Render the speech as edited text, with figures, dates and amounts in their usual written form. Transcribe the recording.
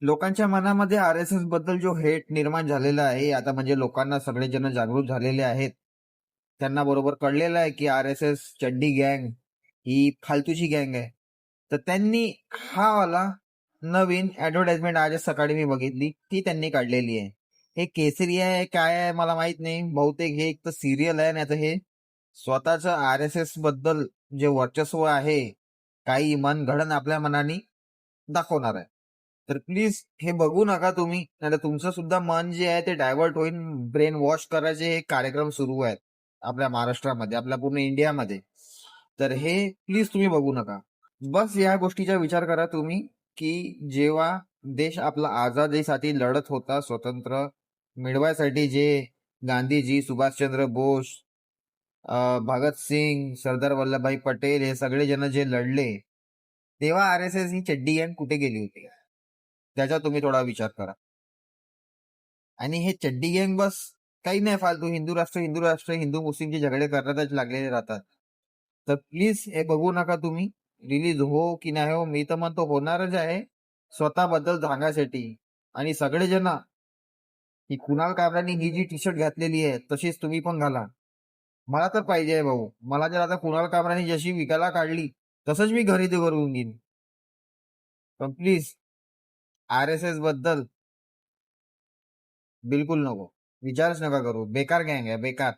लोकांच्या मनामध्ये आर-एस-एस बद्दल जो हेट निर्माण झालेला आहे, आता म्हणजे लोकांना सगळेजण जागृत झालेले आहेत. त्यांना बरोबर कळलेलं आहे, की आर-एस-एस चड्डी गँग ही फालतूची गँग आहे. तर त्यांनी हा वाला नवीन ॲडव्हर्टाइजमेंट आजच सकाळी मी बघितली, ती त्यांनी काढलेली आहे. हे केसरी आहे, काय आहे मला माहित नाही. बहुतेक हे एक तर सीरियल आहे, नाहीतर हे स्वतःचं आर-एस-एस बद्दल जे वर्चस्व आहे, काही मनगढंत आपल्या मनाने दाखवणार आहे. तर प्लीज हे बघू नका तुम्ही, नाहीतर तुमचं सुद्धा मन जे आहे ते डायव्हर्ट होईल. ब्रेन वॉश करायचे हे कार्यक्रम सुरू आहेत आपल्या महाराष्ट्रामध्ये, आपल्या पूर्ण इंडियामध्ये. तर हे प्लीज तुम्ही बघू नका. बस या गोष्टीचा विचार करा तुम्ही, की जेव्हा देश आपला आझादीसाठी लढत होता, स्वतंत्र मिळवायसाठी, जे गांधीजी, सुभाषचंद्र बोस, भगतसिंग, सरदार वल्लभभाई पटेल हे सगळे जण जे लढले, तेव्हा आर-एस-एस ही चड्डी गँग कुठे गेली होती? त्याचा तुम्ही थोडा विचार करा. आणि हे चड्डी गँग बस काही नाही, फालतू हिंदू राष्ट्र, हिंदू मुस्लिमचे झगडे करतातच लागलेले राहतात. तर प्लीज हे बघू नका तुम्ही. रिलीज हो की नाही हो, मी तर म्हणतो होणारच आहे, स्वतःबद्दल सांगायसाठी. आणि सगळेजण ही कुणाल कामरानी ही जी टी शर्ट घातलेली आहे तशीच तुम्ही पण घाला. मला तर पाहिजे आहे भाऊ. मला जर आता कुणाल कामरानी जशी विकायला काढली तसंच मी खरेदी करून घेईन. पण प्लीज आर-एस-एस बद्दल बिलकुल नको. विचारच नका करू. बेकार गँग आहे, बेकार.